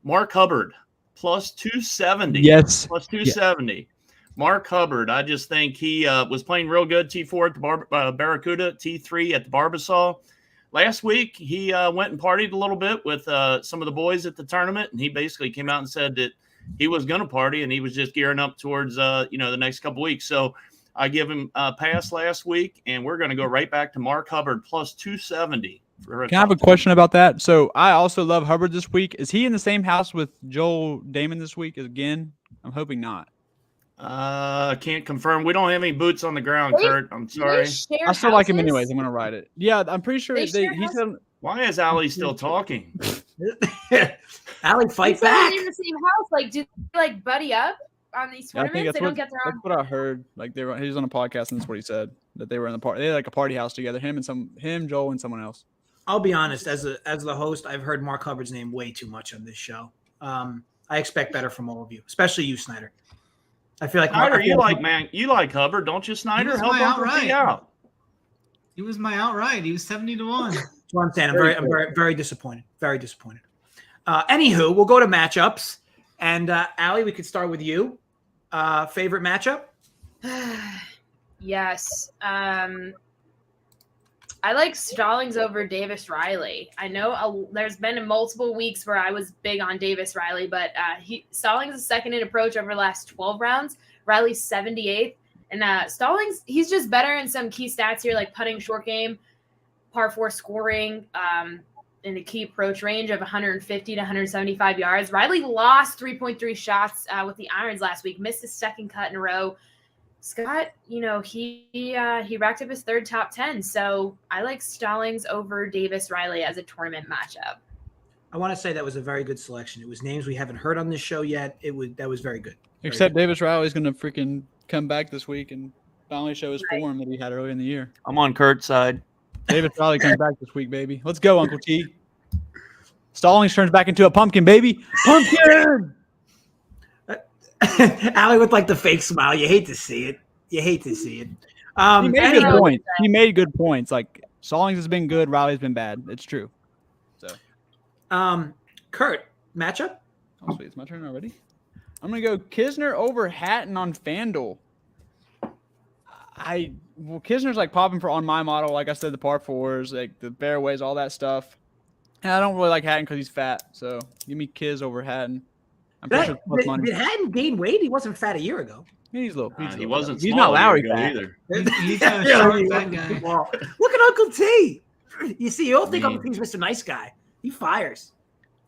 Mark Hubbard, plus 270. Yes. Plus 270. Mark Hubbard, I just think he was playing real good. T4 at the Barracuda, T3 at the Barbasol. Last week, he went and partied a little bit with some of the boys at the tournament, and he basically came out and said that he was going to party, and he was just gearing up towards the next couple weeks. So I give him a pass last week, and we're going to go right back to Mark Hubbard plus 270. Can I have a question about that? So I also love Hubbard this week. Is he in the same house with Joel Damon this week again? I'm hoping not. Can't confirm. We don't have any boots on the ground, Wait, Kurt. I'm sorry. I still like him anyways. I'm going to ride it. Yeah, I'm pretty sure They share he said. Why is Allie still talking? Allie, fight He said back. they're in the same house. Like, do they like buddy up on these I think tournaments? They don't get their own. that's what I heard. Like he was on a podcast and that's what he said, that they were in the party. They had like a party house together. Him, Joel, and someone else. I'll be honest, as the host, I've heard Mark Hubbard's name way too much on this show. I expect better from all of you, especially you, Snyder. I feel like Snyder, you like Hubbard, don't you, Snyder? He was Help my Uncle T outright. out. He was my outright. He was 70-1. That's what I'm saying. I'm very disappointed. Very disappointed. Anywho, we'll go to matchups. And Allie, we could start with you. Favorite matchup? Yes. I like Stallings over Davis Riley. I know there's been multiple weeks where I was big on Davis Riley, but Stallings is second in approach over the last 12 rounds. Riley's 78th. And Stallings, he's just better in some key stats here, like putting, short game, par 4 scoring. in a key approach range of 150 to 175 yards. Riley lost 3.3 shots with the irons last week, missed his second cut in a row. Scott, he racked up his third top 10. So I like Stallings over Davis Riley as a tournament matchup. I want to say that was a very good selection. It was names we haven't heard on this show yet. That was very good. Except Davis Riley's going to freaking come back this week and finally show his form that he had earlier in the year. I'm on Kurt's side. Davis Riley comes back this week, baby. Let's go, Uncle T. Stallings turns back into a pumpkin, baby. Pumpkin! Allie with like the fake smile. You hate to see it. He made good points. He made good points. Like Stallings has been good. Riley's been bad. It's true. So, Kurt, matchup? Oh, sweet. It's my turn already. I'm going to go Kisner over Hatton on FanDuel. Kisner's like popping for on my model. Like I said, the par fours, like the fairways, all that stuff. And I don't really like Hatton because he's fat. So give me Kiz over Hatton. I'm pretty sure it's plus money. Did Hatton gain weight? He wasn't fat a year ago. He's low. He wasn't. He's not Lowry fat either. He's a short fat guy. Look at Uncle T. You see, you all think Uncle T's Mr. Nice Guy. He fires.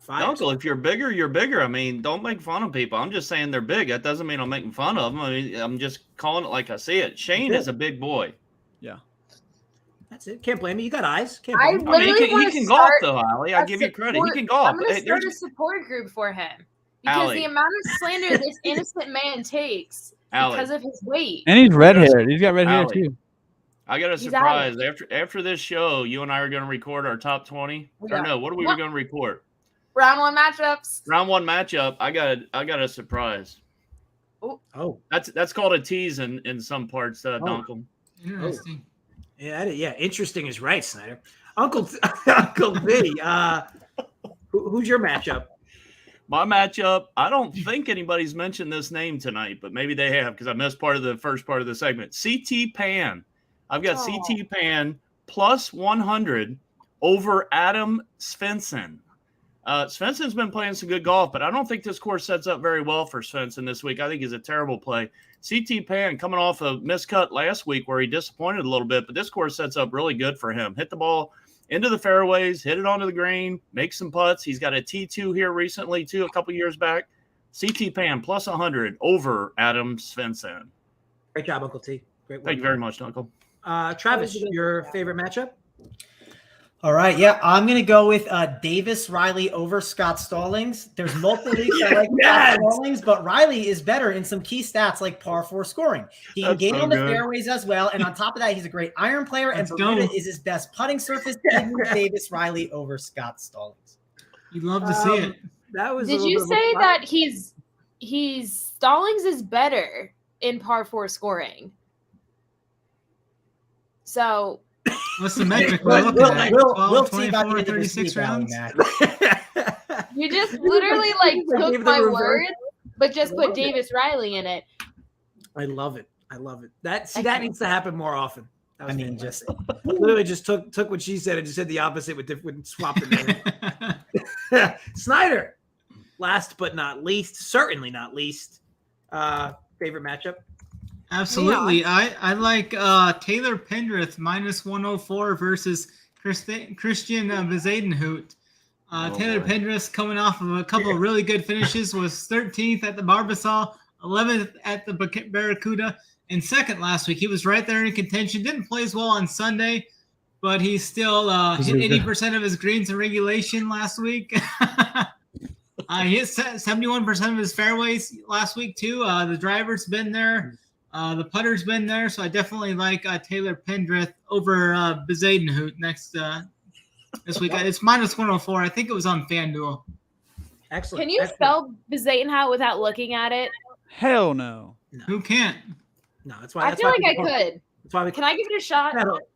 Uncle, if you're bigger, you're bigger. I mean, don't make fun of people. I'm just saying they're big. That doesn't mean I'm making fun of them. I mean, I'm just calling it like I see it. Shane is a big boy. Yeah. That's it. Can't blame me. You got eyes. Can't I blame me. literally he can golf, though, Allie. I give you credit. He can golf. I'm going to start a support group for him. Because Allie. the amount of slander this innocent man takes because of his weight. And he's red-haired. He's got red hair, Allie. too. I got a surprise. After this show, you and I are going to record our top 20. Yeah. Or no, what are we going to record? Round one matchups. Round one matchup. I got a surprise. Oh. That's called a tease in some parts, Dunkel. Interesting. Yeah. Interesting is right, Snyder. Uncle B, who's your matchup? My matchup, I don't think anybody's mentioned this name tonight, but maybe they have because I missed part of the first part of the segment. CT Pan. I've got CT Pan plus 100 over Adam Svensson. Svensson's been playing some good golf, but I don't think this course sets up very well for Svensson this week. I think he's a terrible play. CT Pan coming off a miscut last week where he disappointed a little bit, but this course sets up really good for him. Hit the ball into the fairways, hit it onto the green, make some putts. He's got a T2 here recently, too, a couple years back. CT Pan plus 100 over Adam Svensson. Great job, Uncle T. Great work. Thank you very much, Uncle. Travis, your favorite matchup? All right, yeah, I'm going to go with Davis Riley over Scott Stallings. There's multiple leagues I like Scott Stallings, but Riley is better in some key stats like par 4 scoring. He can gain on the fairways as well, and on top of that, he's a great iron player, and Bermuda is his best putting surface. Davis Riley over Scott Stallings. You'd love to see it. That was. Did you say that he's Stallings is better in par 4 scoring? So. What's the metric? We'll 12, see about 24, 36 rounds. You just literally took my words, but just put Davis Riley in it. I love it. That needs to happen more often. I mean, just literally just took what she said and just said the opposite with swapped it. Snyder, last but not least, certainly not least, favorite matchup. Absolutely. Yeah. I like Taylor Pendreth minus 104 versus Christian Bezadenhout. Taylor Pendreth coming off of a couple of really good finishes, was 13th at the Barbasol, 11th at the Barracuda, and second last week. He was right there in contention. Didn't play as well on Sunday, but he still hit 80% of his greens in regulation last week. He hit 71% of his fairways last week, too. The driver's been there. The putter's been there, so I definitely like Taylor Pendreth over Bezadenhout this week. It's minus 104. I think it was on FanDuel. Excellent. Can you spell Bezadenhout without looking at it? Hell no. Who can't? No, that's why. I feel like I could. That's why Can I give it a shot?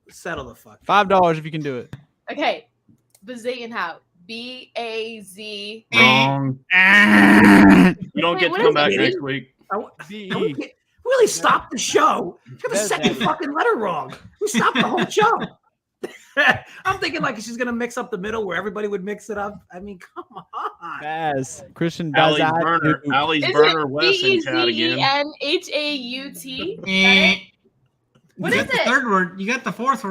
Settle the fuck. $5 if you can do it. Okay. Bezadenhout. B-A-Z. Wrong. You don't get to come back next week. Really stop the show. You got the second fucking letter wrong. We stopped the whole show. I'm thinking like she's gonna mix up the middle where everybody would mix it up. I mean, come on. Baz. Christian Allie's burner West in chat again. Bezenhaut? What is it? Third word. You got the fourth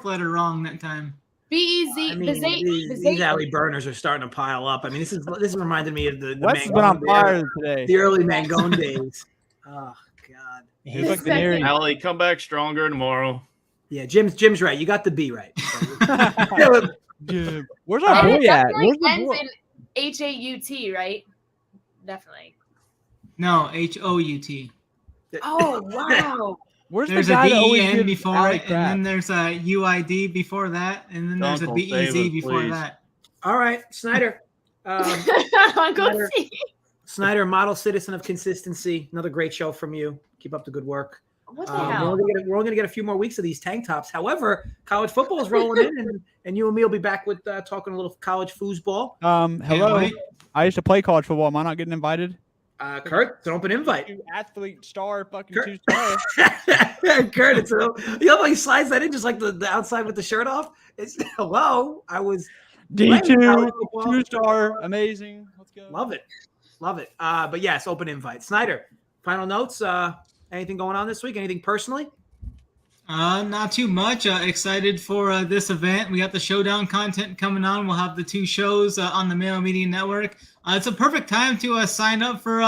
letter wrong that time. Be easy. I mean, these alley burners are starting to pile up. I mean, this is reminding me of the Wes has been on fire today. the early Mangone days. Oh God. He's like the near. Allie, come back stronger tomorrow. Yeah, Jim's right. You got the B right. Dude, where's our boy at? Where's the Ends boy? in H-A-U-T, right? Definitely. No, H-O-U-T. Oh wow. Where's There's the a guy that always D-E-N gives before Allie it, and crap? then there's a U-I-D before that, and then there's a Uncle, B-E-Z save us, before please. that. All right, Snyder. Uncle C. Snyder, model citizen of consistency. Another great show from you. Keep up the good work. What the We're hell? only going to get a few more weeks of these tank tops. However, college football is rolling in, and you and me will be back with talking a little college foosball. Hello. wait. I used to play college football. Am I not getting invited? Kurt, it's an open invite. You athlete star, fucking Kurt. 2-star. Kurt, it's you know how he slides that in just like the outside with the shirt off. It's hello. I was D2, 2-star, amazing. Let's go. love it. But yes, open invite. Snyder, final notes. Anything going on this week? Anything personally? Not too much. Excited for this event. We got the showdown content coming on. We'll have the 2 shows on the Mayo Media Network. It's a perfect time to sign up for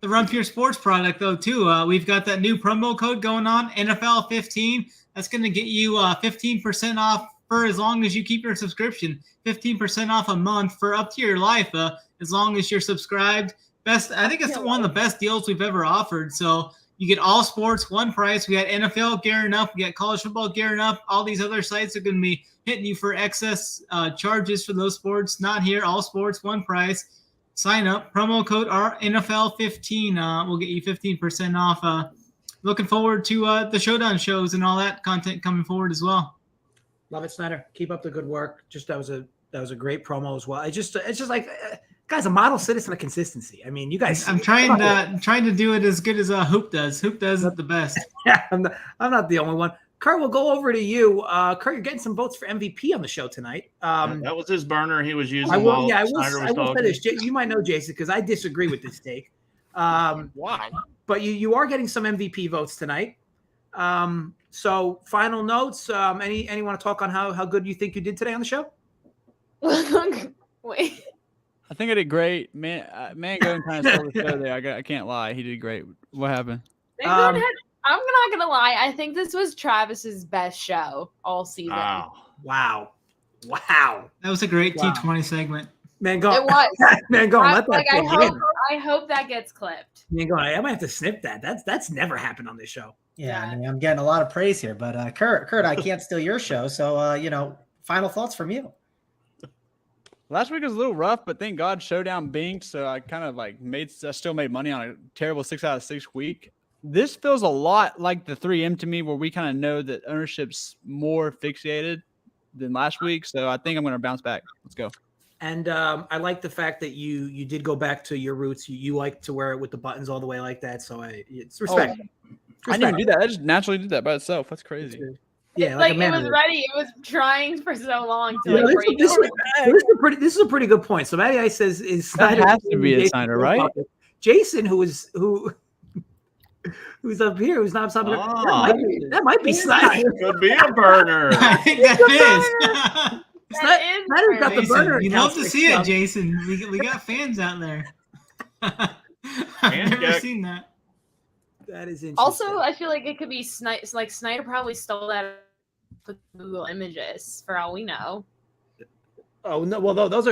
the Run Pure Sports product, though, too. We've got that new promo code going on, NFL 15. That's going to get you 15% off for as long as you keep your subscription. 15% off a month for up to your life, as long as you're subscribed. I think it's one of the best deals we've ever offered. So you get all sports, one price. We got NFL gearing up. We got college football gearing up. All these other sites are going to be hitting you for excess charges for those sports. Not here. All sports, one price. Sign up. Promo code NFL15 will get you 15% off. Looking forward to the showdown shows and all that content coming forward as well. Love it, Snyder. Keep up the good work. Just that was a great promo as well. It's just like guys, a model citizen of consistency. I mean, you guys. I'm trying to do it as good as Hoop does. Hoop does it the best. Yeah, I'm not the only one. Kurt, we'll go over to you. Kurt, you're getting some votes for MVP on the show tonight. That was his burner he was using. I will Snyder was say talking. this. You might know Jason because I disagree with this take. Wow. But you are getting some MVP votes tonight. So final notes. Any want to talk on how good you think you did today on the show? Wait. I think I did great. Mangone kind of stole the show there. I can't lie. He did great. What happened? I'm not gonna lie. I think this was Travis's best show all season. Wow. That was a great T20 segment. Mangone. It was. Mangone, let that I hope that gets clipped. Mangone, I might have to snip that. That's never happened on this show. Yeah, I mean, I'm getting a lot of praise here, but Kurt, I can't steal your show. So, final thoughts from you. Last week was a little rough, but thank God Showdown binked, so I kind of I still made money on a terrible 6 out of 6 week. This feels a lot like the 3M to me, where we kind of know that ownership's more fixated than last week. So I think I'm going to bounce back. Let's go. And I like the fact that you did go back to your roots. You like to wear it with the buttons all the way like that. So it's respect. I didn't even do that. I just naturally did that by itself. That's crazy. Yeah, like a man it was would. ready. It was trying for so long to Yeah, break this over. is a pretty good point. So Matty Ice says is That Snyder has to be a Snyder, right? Jason, who's up here, who's not something that might be Snyder. Could be a burner. I think that is. Snyder's got the Jason, burner. you'd love account to see fixed it, up. Jason. We got fans out there. I've never Jack. seen that. That is interesting. Also, I feel like it could be Snyder. Like Snyder probably stole that with Google Images for all we know. Oh no! Well, those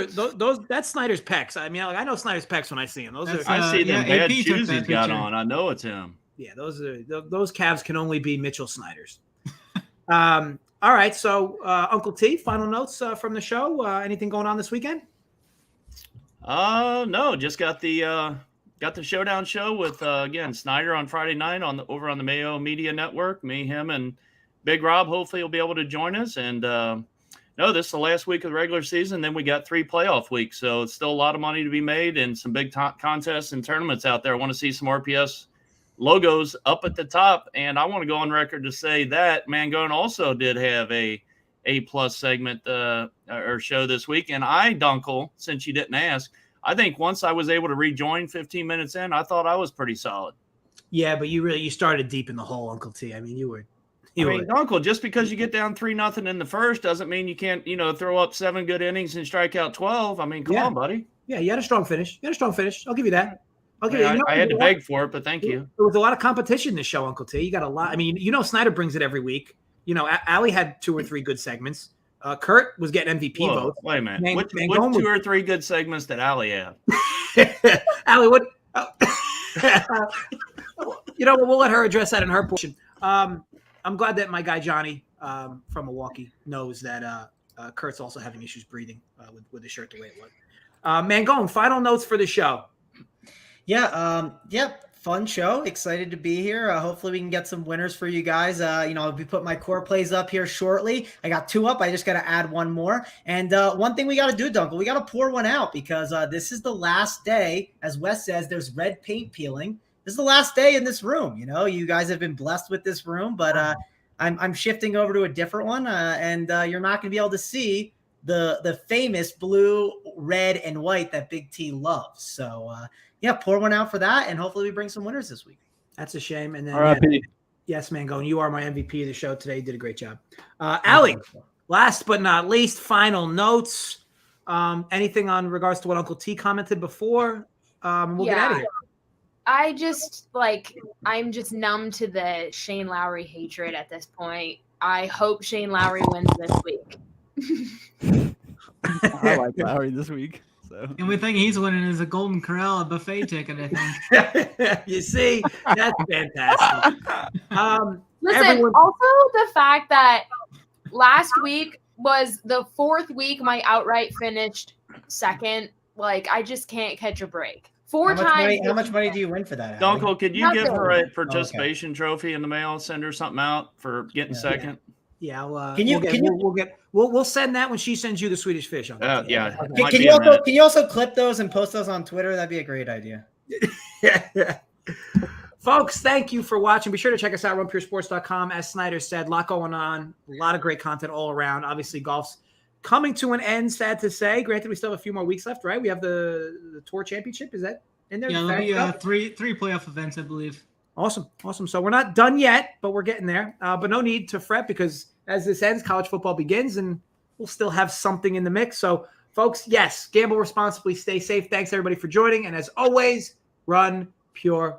that's Snyder's pecs. I mean, I know Snyder's pecs when I see him. Those That's, are I see them bad AP took shoes that he's got picture. on. I know it's him. yeah. Those calves can only be Mitchell Snyder's. All right. So, Uncle T, final notes from the show. Anything going on this weekend? No, just got the showdown show with again Snyder on Friday night over on the Mayo Media Network. Me, him, and Big Rob. Hopefully, he'll be able to join us. And no, this is the last week of the regular season. Then we got 3 playoff weeks, so it's still a lot of money to be made and some big contests and tournaments out there. I want to see some RPS logos up at the top, and I want to go on record to say that Mangone also did have a A+ segment or show this week. And I, Dunkel, since you didn't ask, I think once I was able to rejoin 15 minutes in, I thought I was pretty solid. Yeah, but you started deep in the hole, Uncle T. I mean, you were I mean, Uncle, just because you get down 3-0 in the first doesn't mean you can't, throw up 7 good innings and strike out 12. I mean, come on, buddy. Yeah, you had a strong finish. I'll give you that. I had to beg for it, but thank you. There was a lot of competition this show, Uncle T. You got a lot. I mean, Snyder brings it every week. Allie had 2 or 3 good segments. Kurt was getting MVP votes. Wait a minute. What 2 or 3 good segments did Allie have? Allie, what? We'll let her address that in her portion. I'm glad that my guy Johnny from Milwaukee knows that Kurt's also having issues breathing with his shirt the way it was. Mangone, final notes for the show. Fun show. Excited to be here. Hopefully we can get some winners for you guys. I'll be putting my core plays up here shortly. I got 2 up. I just got to add 1 more. And one thing we got to do, Dunkel, we got to pour one out because this is the last day. As Wes says, there's red paint peeling. This is the last day in this room. You guys have been blessed with this room, but I'm shifting over to a different one, and you're not going to be able to see the famous blue, red, and white that Big T loves. So, pour one out for that, and hopefully we bring some winners this week. That's a shame. And then, R.I.P. Yes, Mangone, you are my MVP of the show today. You did a great job. Allie, last but not least, final notes. Anything on regards to what Uncle T commented before? We'll get out of here. I'm just numb to the Shane Lowry hatred at this point. I hope Shane Lowry wins this week. I like Lowry this week. So. The only thing he's winning is a Golden Corral, a buffet ticket, I think. You see, that's fantastic. Listen, also the fact that last week was the 4th week my outright finished second. I just can't catch a break. 4 times. How much money do you win for that? Dunkel, could you give her a participation trophy in the mail? Send her something out for getting second. Yeah, we'll send that when she sends you the Swedish fish. Can you also clip those and post those on Twitter? That'd be a great idea. Folks, thank you for watching. Be sure to check us out, runpuresports.com. As Snyder said, a lot going on, a lot of great content all around. Obviously, golf's coming to an end, sad to say. Granted, we still have a few more weeks left, right? We have the Tour Championship. Is that in there? Yeah, there'll be three playoff events, I believe. Awesome. So we're not done yet, but we're getting there. But no need to fret because as this ends, college football begins, and we'll still have something in the mix. So, folks, yes, gamble responsibly, stay safe. Thanks, everybody, for joining. And as always, run pure